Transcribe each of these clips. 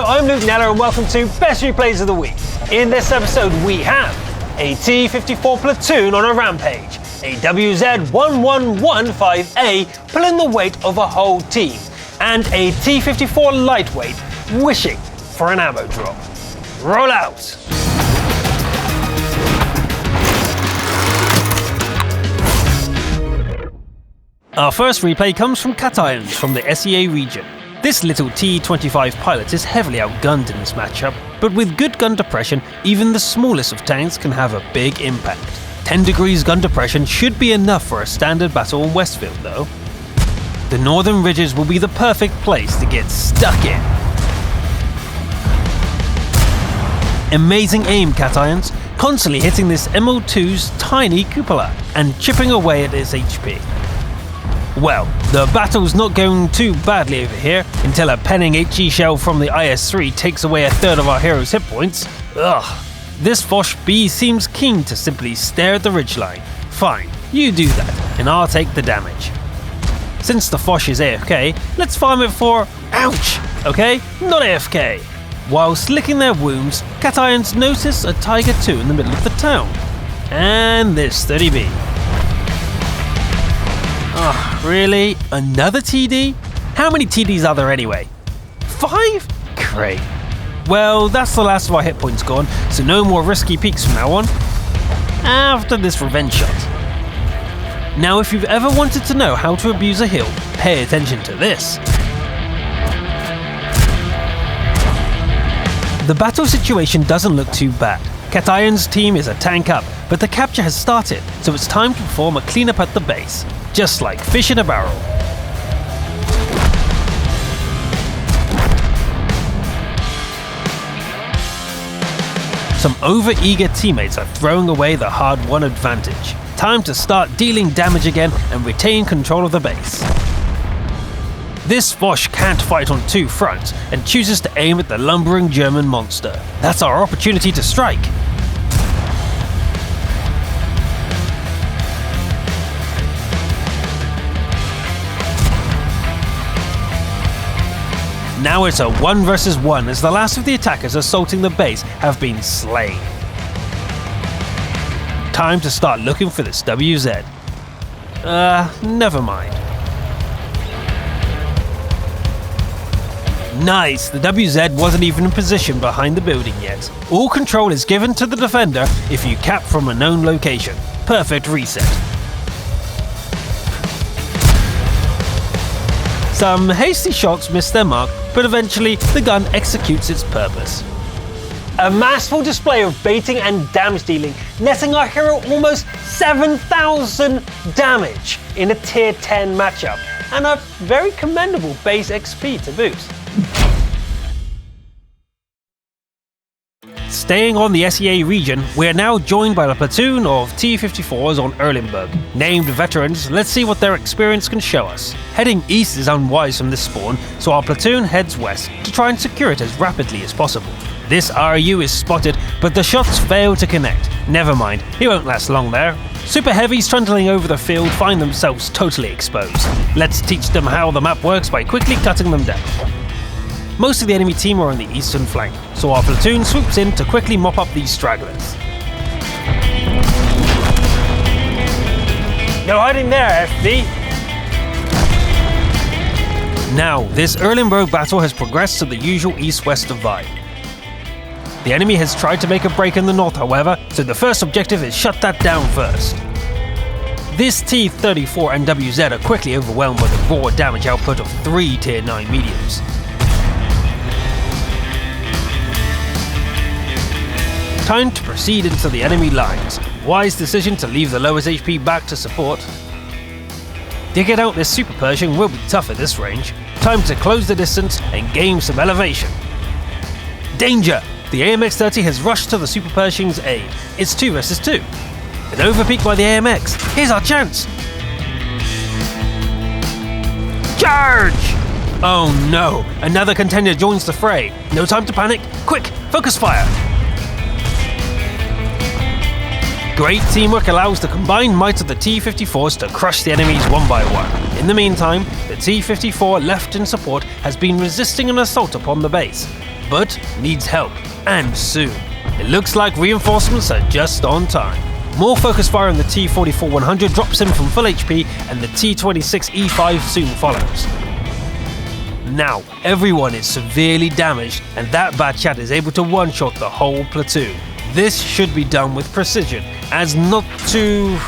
Hello, I'm Luke Neller and welcome to Best Replays of the Week. In this episode we have a T-54 platoon on a rampage, a WZ-1115A pulling the weight of a whole team, and a T-54 lightweight wishing for an ammo drop. Roll out! Our first replay comes from cations from the SEA region. This little T-25 pilot is heavily outgunned in this matchup, but with good gun depression, even the smallest of tanks can have a big impact. 10 degrees gun depression should be enough for a standard battle in Westfield though. The northern ridges will be the perfect place to get stuck in. Amazing aim, cations, constantly hitting this MO2's tiny cupola and chipping away at its HP. Well, the battle's not going too badly over here until a penning HE shell from the IS-3 takes away a third of our hero's hit points. Ugh. This Foch B seems keen to simply stare at the ridgeline. Fine, you do that, and I'll take the damage. Since the Foch is AFK, let's farm it for ouch, okay? Not AFK. Whilst licking their wounds, cations notice a Tiger II in the middle of the town. And this 30B. Oh, really? Another TD? How many TDs are there anyway? 5? Great. Well, that's the last of our hit points gone, so no more risky peeks from now on. After this revenge shot. Now, if you've ever wanted to know how to abuse a hill, pay attention to this. The battle situation doesn't look too bad. cations' team is a tank up, but the capture has started, so it's time to perform a cleanup at the base. Just like fish in a barrel. Some over-eager teammates are throwing away the hard-won advantage. Time to start dealing damage again and retain control of the base. This Foch can't fight on two fronts and chooses to aim at the lumbering German monster. That's our opportunity to strike. Now it's a 1 versus 1 as the last of the attackers assaulting the base have been slain. Time to start looking for this WZ. Never mind. Nice, the WZ wasn't even in position behind the building yet. All control is given to the defender if you cap from a known location. Perfect reset. Some hasty shots miss their mark, but eventually the gun executes its purpose. A masterful display of baiting and damage dealing, netting our hero almost 7,000 damage in a tier 10 matchup, and a very commendable base XP to boot. Staying on the SEA region, we are now joined by a platoon of T-54s on Erlenberg. Named veterans, let's see what their experience can show us. Heading east is unwise from this spawn, so our platoon heads west to try and secure it as rapidly as possible. This RU is spotted, but the shots fail to connect. Never mind, he won't last long there. Super heavies trundling over the field find themselves totally exposed. Let's teach them how the map works by quickly cutting them down. Most of the enemy team are on the eastern flank, so our platoon swoops in to quickly mop up these stragglers. No hiding there, FB! Now, this Erlenberg battle has progressed to the usual east-west divide. The enemy has tried to make a break in the north, however, so the first objective is shut that down first. This T-34 and WZ are quickly overwhelmed by the raw damage output of 3 tier 9 mediums. Time to proceed into the enemy lines. Wise decision to leave the lowest HP back to support. Digging out this Super Pershing will be tough at this range. Time to close the distance and gain some elevation. Danger! The AMX-30 has rushed to the Super Pershing's aid. It's 2 versus 2. An overpeak by the AMX. Here's our chance! Charge! Oh no! Another contender joins the fray. No time to panic. Quick! Focus fire! Great teamwork allows the combined might of the T-54s to crush the enemies one by one. In the meantime, the T-54 left in support has been resisting an assault upon the base. but needs help, and soon. It looks like reinforcements are just on time. More focus fire on the T-44-100 drops him from full HP, and the T-26E5 soon follows. Now, everyone is severely damaged, and that Batchat is able to one-shot the whole platoon. This should be done with precision, as not to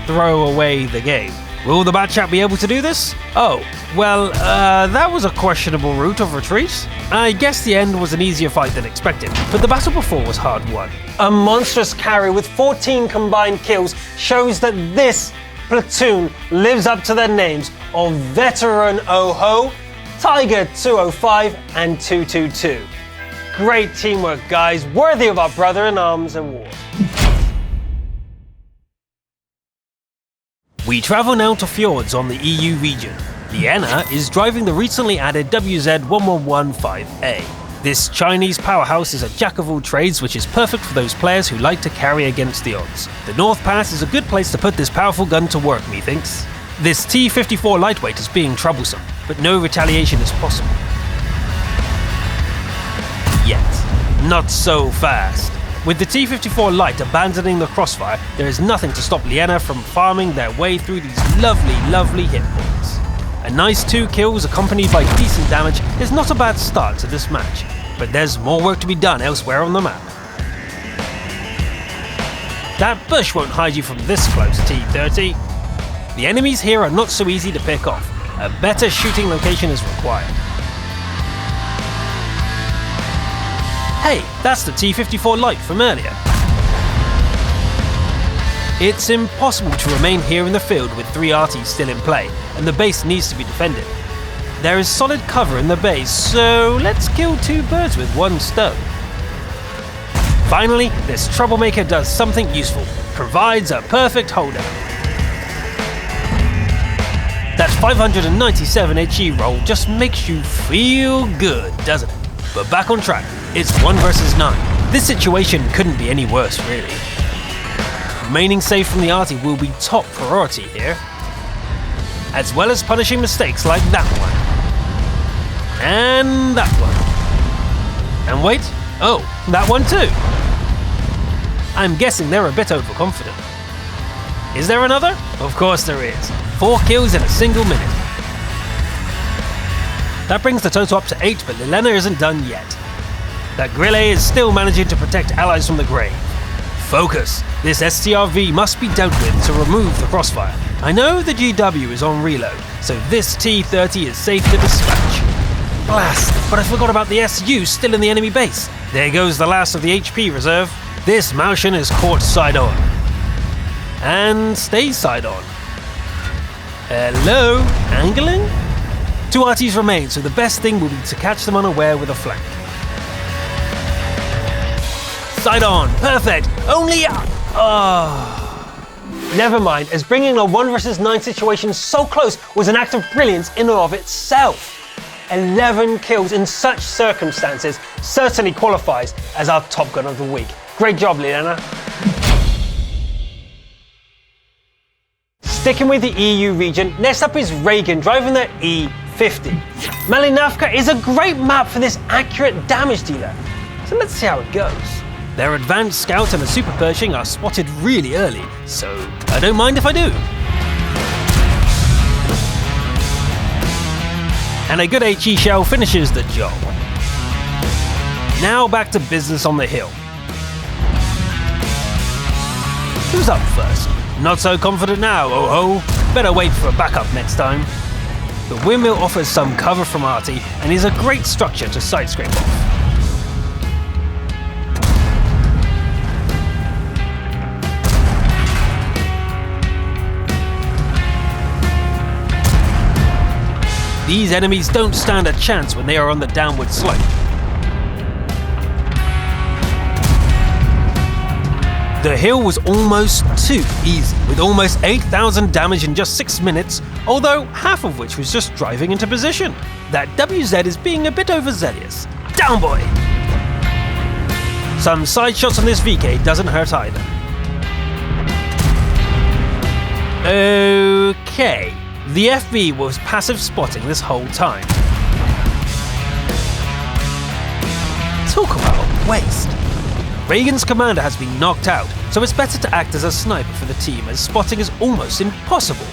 throw away the game. Will the Batchat be able to do this? Oh, well, that was a questionable route of retreat. I guess the end was an easier fight than expected, but the battle before was hard won. A monstrous carry with 14 combined kills shows that this platoon lives up to their names of Veteran Oho, Tiger 205 and 222. Great teamwork, guys, worthy of our brother-in-arms award. We travel now to Fjords on the EU region. Liana is driving the recently added WZ-1115A. This Chinese powerhouse is a jack of all trades, which is perfect for those players who like to carry against the odds. The North Pass is a good place to put this powerful gun to work, methinks. This T-54 lightweight is being troublesome, but no retaliation is possible. Yet. Not so fast. With the T-54 light abandoning the crossfire, there is nothing to stop Liana from farming their way through these lovely hit points. A nice 2 kills accompanied by decent damage is not a bad start to this match, but there's more work to be done elsewhere on the map. That bush won't hide you from this close, T-30. The enemies here are not so easy to pick off. A better shooting location is required. Hey, that's the T-54 light from earlier. It's impossible to remain here in the field with 3 RTs still in play, and the base needs to be defended. There is solid cover in the base, so let's kill 2 birds with 1 stone. Finally, this troublemaker does something useful, provides a perfect holdout. That 597 HE roll just makes you feel good, doesn't it? But back on track, it's 1 versus 9. This situation couldn't be any worse, really. Remaining safe from the arty will be top priority here, as well as punishing mistakes like that one. And that one. And wait, oh, that one too. I'm guessing they're a bit overconfident. Is there another? Of course there is. 4 kills in a single minute. That brings the total up to 8, but Lilena isn't done yet. That Grille is still managing to protect allies from the grave. Focus! This STRV must be dealt with to remove the crossfire. I know the GW is on reload, so this T-30 is safe to dispatch. Blast! But I forgot about the SU still in the enemy base. There goes the last of the HP reserve. This Maushan is caught side on. And stays side on. Hello? Angling? 2 RTs remain, so the best thing will be to catch them unaware with a flank. Side on, perfect! Only Never mind, as bringing a 1 versus 9 situation so close was an act of brilliance in and of itself. 11 kills in such circumstances certainly qualifies as our Top Gun of the week. Great job, Liana. Sticking with the EU region, next up is Reagan driving the E50. Malinavka is a great map for this accurate damage dealer, so let's see how it goes. Their advanced scout and a super Pershing are spotted really early, so I don't mind if I do. And a good HE shell finishes the job. Now back to business on the hill. Who's up first? Not so confident now, oh ho. Better wait for a backup next time. The windmill offers some cover from Arty and is a great structure to side scrape off. These enemies don't stand a chance when they are on the downward slope. The hill was almost too easy, with almost 8,000 damage in just 6 minutes, although half of which was just driving into position. That WZ is being a bit overzealous. Down boy! Some side shots on this VK doesn't hurt either. Okay. The FB was passive spotting this whole time. Talk about a waste. Reagan's commander has been knocked out, so it's better to act as a sniper for the team as spotting is almost impossible.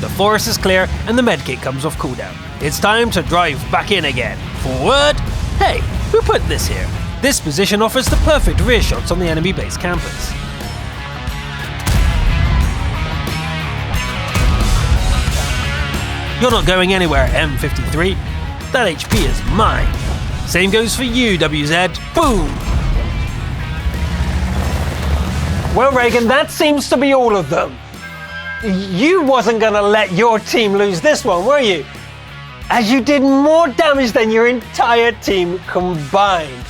The forest is clear and the medkit comes off cooldown. It's time to drive back in again. Forward! Hey, who put this here? This position offers the perfect rear shots on the enemy base campers. You're not going anywhere, M53. That HP is mine. Same goes for you, WZ. Boom! Well, Reagan, that seems to be all of them. You wasn't gonna let your team lose this one, were you? As you did more damage than your entire team combined.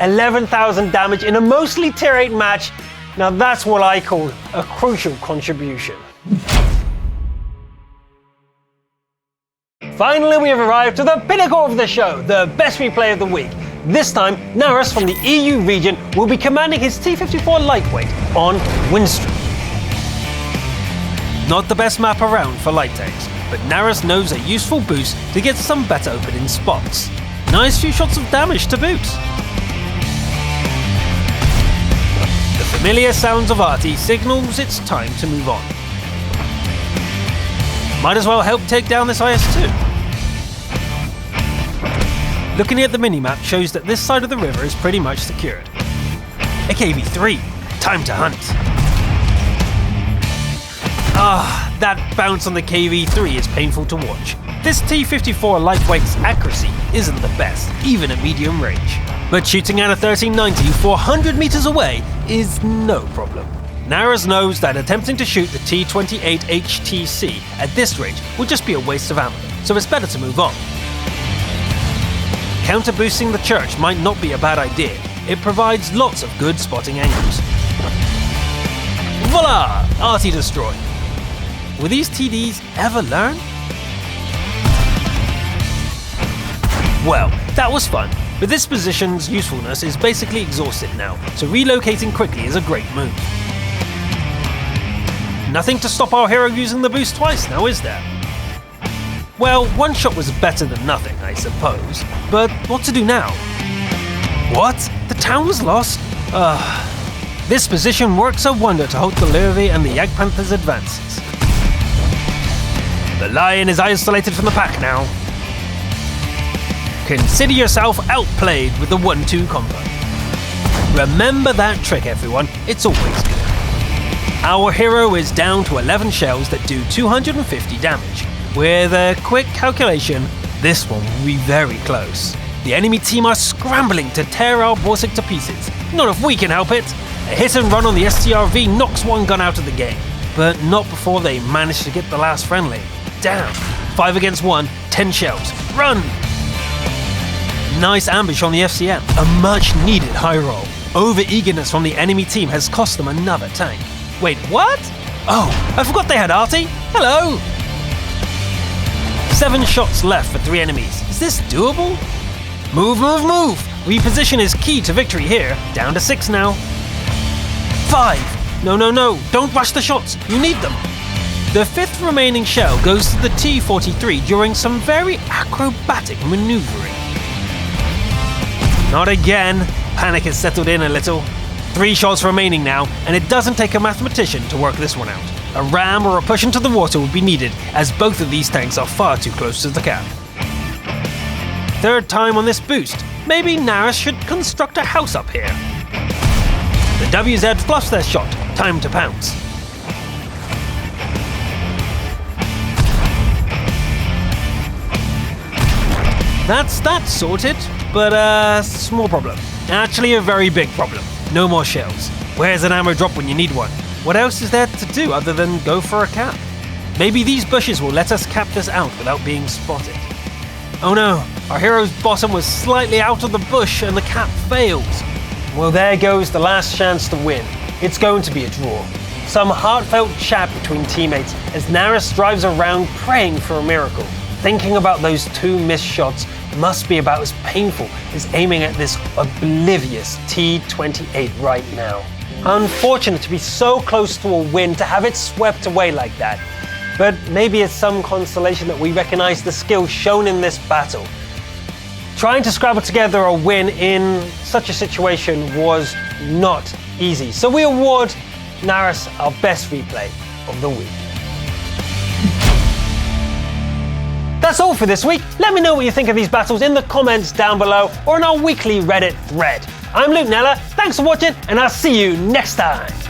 11,000 damage in a mostly tier 8 match. Now that's what I call a crucial contribution. Finally, we have arrived to the pinnacle of the show, the best replay of the week. This time, Naras from the EU region will be commanding his T-54 lightweight on Windstream. Not the best map around for light tanks, but Naras knows a useful boost to get some better opening spots. Nice few shots of damage to boot. The familiar sounds of Arty signals it's time to move on. Might as well help take down this IS-2. Looking at the minimap shows that this side of the river is pretty much secured. A KV-3, time to hunt. That bounce on the KV-3 is painful to watch. This T-54 lightweight's accuracy isn't the best, even at medium range. But shooting at a 1390 400 meters away is no problem. Naras knows that attempting to shoot the T-28 HTC at this range would just be a waste of ammo, so it's better to move on. Counter-boosting the church might not be a bad idea. It provides lots of good spotting angles. Voila! Arty destroyed. Will these TDs ever learn? Well, that was fun, but this position's usefulness is basically exhausted now, so relocating quickly is a great move. Nothing to stop our hero using the boost twice now, is there? Well, one shot was better than nothing, I suppose, but what to do now? What? The town was lost? This position works a wonder to halt the Lurvy and the Jagdpanther's advances. The Lion is isolated from the pack now. Consider yourself outplayed with the 1-2 combo. Remember that trick, everyone, it's always good. Our hero is down to 11 shells that do 250 damage. With a quick calculation, this one will be very close. The enemy team are scrambling to tear our Borsig to pieces. Not if we can help it. A hit and run on the STRV knocks one gun out of the game, but not before they manage to get the last friendly. Damn. 5 against 1, 10 shells. Run! Nice ambush on the FCM. A much needed high roll. Over-eagerness from the enemy team has cost them another tank. Wait, what? Oh, I forgot they had Arty. Hello! 7 shots left for 3 enemies. Is this doable? Move, move, move! Reposition is key to victory here. Down to 6 now. 5! No, no, no, don't rush the shots. You need them. The 5th remaining shell goes to the T-43 during some very acrobatic maneuvering. Not again. Panic has settled in a little. 3 shots remaining now, and it doesn't take a mathematician to work this one out. A ram or a push into the water would be needed, as both of these tanks are far too close to the cap. 3rd time on this boost. Maybe Naras should construct a house up here. The WZ fluffs their shot. Time to pounce. That's that sorted, but small problem. Actually a very big problem. No more shells. Where's an ammo drop when you need one? What else is there to do other than go for a cap? Maybe these bushes will let us cap this out without being spotted. Oh no, our hero's bottom was slightly out of the bush and the cap fails. Well, there goes the last chance to win. It's going to be a draw. Some heartfelt chat between teammates as Naras drives around praying for a miracle. Thinking about those 2 missed shots must be about as painful as aiming at this oblivious T-28 right now. Unfortunate to be so close to a win, to have it swept away like that. But maybe it's some consolation that we recognize the skill shown in this battle. Trying to scrabble together a win in such a situation was not easy, so we award Naris our best replay of the week. That's all for this week. Let me know what you think of these battles in the comments down below or in our weekly Reddit thread. I'm Luke Nella, thanks for watching, and I'll see you next time.